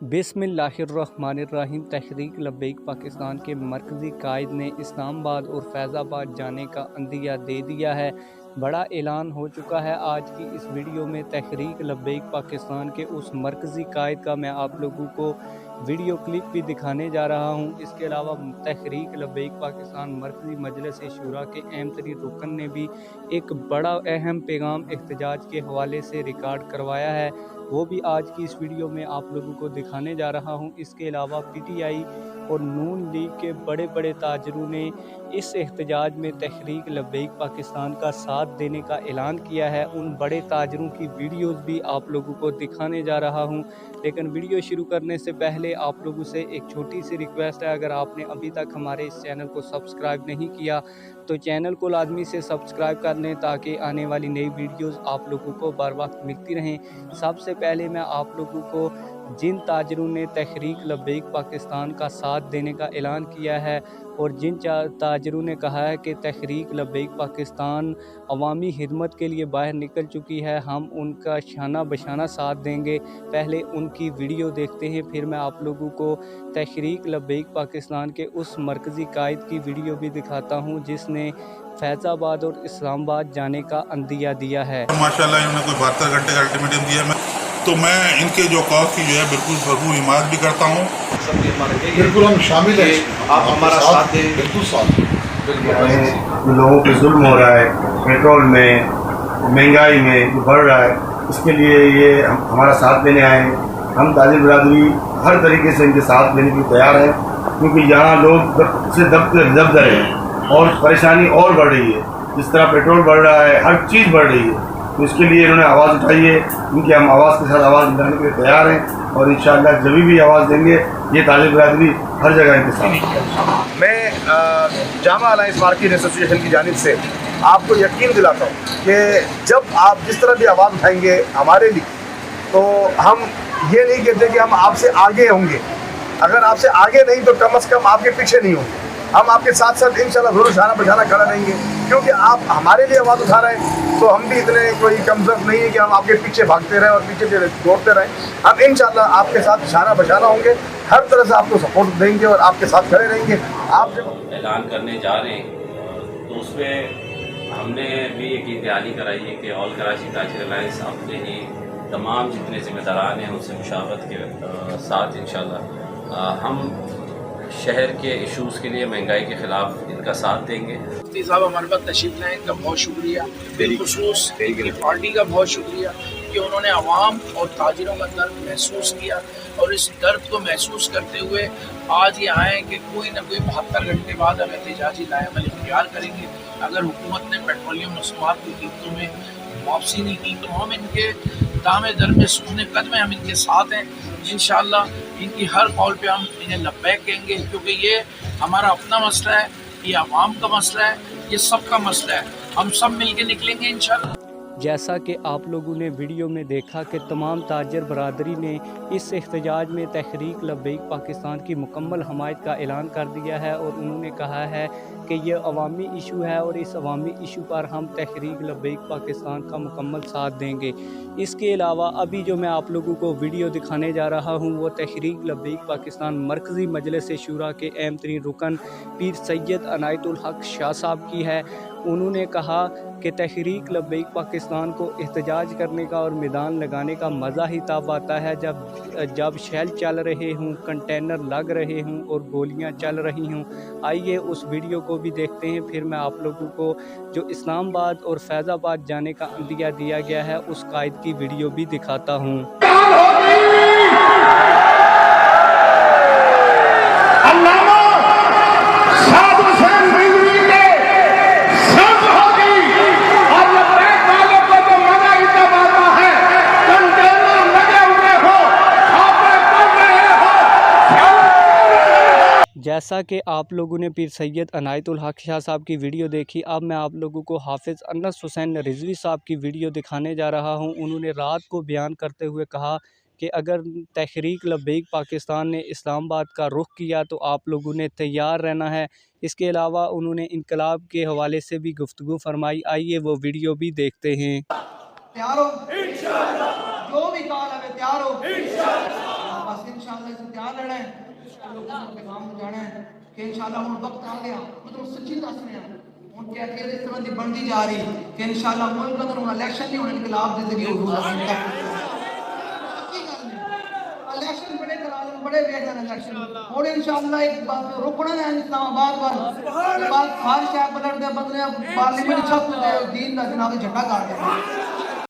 बिस्मिल्लाहिर्रहमानिर्रहीम। तहरीक लब्बैक पाकिस्तान के मरकज़ी कायद ने इस्लामाबाद और फैज़ाबाद जाने का अंदिया दे दिया है। बड़ा ऐलान हो चुका है। आज की इस वीडियो में तहरीक लब्बैक पाकिस्तान के उस मरकज़ी कायद का मैं आप लोगों को वीडियो क्लिप भी दिखाने जा रहा हूं। इसके अलावा तहरीक लब्बैक पाकिस्तान मरकज़ी मजलिस शूरा के अहम तरीन रुकन ने भी एक बड़ा अहम पैगाम एहतजाज के हवाले से रिकॉर्ड करवाया है, वो भी आज की इस वीडियो में आप लोगों को दिखाने जा रहा हूं। इसके अलावा पीटीआई और नून लीग के बड़े बड़े ताजरों ने इस एहतजाज में तहरीक लब्बैक पाकिस्तान का साथ देने का ऐलान किया है। उन बड़े ताजरों की वीडियोस भी आप लोगों को दिखाने जा रहा हूं। लेकिन वीडियो शुरू करने से पहले आप लोगों से एक छोटी सी रिक्वेस्ट है, अगर आपने अभी तक हमारे इस चैनल को सब्सक्राइब नहीं किया तो चैनल को लाजमी से सब्सक्राइब कर लें ताकि आने वाली नई वीडियोस आप लोगों को बर वक्त मिलती रहें। सबसे पहले मैं आप लोगों को जिन ताजरों ने तहरीक लब्बैक पाकिस्तान का साथ देने का ऐलान किया है और जिन ताजरों ने कहा है कि तहरीक लब्बैक पाकिस्तान अवामी खिदमत के लिए बाहर निकल चुकी है, हम उनका शाना बशाना साथ देंगे, पहले उनकी वीडियो देखते हैं। फिर मैं आप लोगों को तहरीक लब्बैक पाकिस्तान के उस मरकज़ी कायद की वीडियो भी दिखाता हूं जिसने फैज़ाबाद और इस्लामाबाद जाने का अंदिया दिया है। माशाल्लाह इन्होंने कोई 72 घंटे का अल्टीमेटम दिया है, तो मैं इनके जो कॉज की जो है बिल्कुल भरपूर हिमायत भी करता हूँ। बिल्कुल हम शामिल हैं, आप हमारा साथ दें, बिल्कुल साथ बिल्कुल। लोगों पे जुल्म हो रहा है, पेट्रोल में, महंगाई में बढ़ रहा है, इसके लिए ये हमारा साथ देने आए हैं। हम ताजिर बिरादरी हर तरीके से इनके साथ देने के लिए तैयार हैं, क्योंकि यहाँ लोग दब हैं और परेशानी और बढ़ रही है। जिस तरह पेट्रोल बढ़ रहा है, हर चीज़ बढ़ रही है, तो इसके लिए इन्होंने आवाज़ उठाई है। उनकी हम आवाज़ के साथ आवाज़ उठाने के लिए तैयार हैं और इंशाअल्लाह जब भी आवाज़ देंगे ये ताजिर बिरादरी हर जगह इनके साथ। मैं जामा अलायंस मार्केट एसोसिएशन की जानिब से आपको यकीन दिलाता हूँ कि जब आप जिस तरह भी आवाज़ उठाएंगे हमारे लिए, तो हम ये नहीं कहते कि हम आपसे आगे होंगे। अगर आपसे आगे नहीं तो कम अज़ कम आपके पीछे नहीं होंगे। हम आपके साथ साथ इंशाल्लाह ज़रूर शाना बशाना खड़ा रहेंगे, क्योंकि आप हमारे लिए आवाज़ उठा रहे हैं, तो हम भी इतने कोई कमज़ोर नहीं है कि हम आपके पीछे भागते रहें और पीछे दौड़ते रहें। हम इंशाल्लाह आपके साथ शाना बशाना होंगे, हर तरह से आपको सपोर्ट देंगे और आपके साथ खड़े रहेंगे। आप जब ऐलान करने जा रहे हैं तो उसमें हमने भी एक इंतहानी कराई है कि ऑल कराची ताजिर अलायंस अपने ही तमाम जितने ज़िम्मेदारान हैं उनसे मुशावरत के साथ इंशाल्लाह हम शहर के इशूज़ के लिए, महंगाई के ख़िलाफ़ इनका साथ देंगे। मुफ्ती साहब हमारे पास तशरीफ़ लाए, इनका बहुत शुक्रिया। बिलखुसूस इनकी पार्टी का बहुत शुक्रिया कि उन्होंने आवाम और ताजिरों का दर्द महसूस किया और इस दर्द को महसूस करते हुए आज ये आए कि कोई ना कोई 72 घंटे बाद हम एहतजाजी लाएमल इख्तियार करेंगे। अगर हुकूमत ने पेट्रोलियम मसनूआत की कीमतों में वापसी नहीं की तो हम इनके दामे दर में सूखने कदम हम इनके साथ हैं। इंशाअल्लाह इनकी हर कॉल पे हम इन्हें लब्बैक कहेंगे, क्योंकि ये हमारा अपना मसला है, ये आवाम का मसला है, ये सबका मसला है। हम सब मिलके निकलेंगे इंशाअल्लाह। जैसा कि आप लोगों ने वीडियो में देखा कि तमाम ताजर बरादरी ने इस एहतजाज में तहरीक लब्बैक पाकिस्तान की मुकम्मल हमायत का ऐलान कर दिया है और उन्होंने कहा है कि यह अवामी इशू है और इस अवामी इशू पर हम तहरीक लब्बैक पाकिस्तान का मुकम्मल साथ देंगे। इसके अलावा अभी जो मैं आप लोगों को वीडियो दिखाने जा रहा हूँ वो तहरीक लब्बैक पाकिस्तान मरकज़ी मजलिस शूरा के अहम तरीन रुकन पीर सैयद अनायतुल हक शाह साहब की है। उन्होंने कहा कि तहरीक लब्बैक पाकिस्तान को एहतजाज करने का और मैदान लगाने का मज़ा ही तब आता है जब शेल चल रहे हों, कंटेनर लग रहे हों और गोलियां चल रही हों। आइए उस वीडियो को भी देखते हैं, फिर मैं आप लोगों को जो इस्लामाबाद और फैज़ाबाद जाने का अंदिया दिया गया है उस कायद की वीडियो भी दिखाता हूँ। जैसा कि आप लोगों ने पीर सैयद अनायतुल हक शाह साहब की वीडियो देखी, अब मैं आप लोगों को हाफिज़ अनस हुसैन रिजवी साहब की वीडियो दिखाने जा रहा हूं। उन्होंने रात को बयान करते हुए कहा कि अगर तहरीक लब्बैक पाकिस्तान ने इस्लामाबाद का रुख किया तो आप लोगों ने तैयार रहना है। इसके अलावा उन्होंने इनकलाब के हवाले से भी गुफ्तगू फरमाई। आइए वो वीडियो भी देखते हैं। तैयार हो इंशाअल्लाह, जो भी कहा लगे तैयार हो इंशाअल्लाह, बस इंशाअल्लाह। لوگوں کو پیغام پہنچانا ہے کہ انشاءاللہ ہوں وقت آ گیا مطلب سچی دس رہے ہیں ان کے عقیدے اس طرح کی بنتی جا رہی کہ انشاءاللہ ملک اندر ہوں الیکشن نہیں ہونے انقلاب دے ذریعے حضور الیکشن بڑے کرا لیں بڑے بہتر الیکشن اور انشاءاللہ ایک بات روکنا ہے اسلام آباد پر بعد ہر شہر بلٹ دے بدلے پارلیمنٹ چھپ دے دین دا جناب جھنڈا گاڑ دے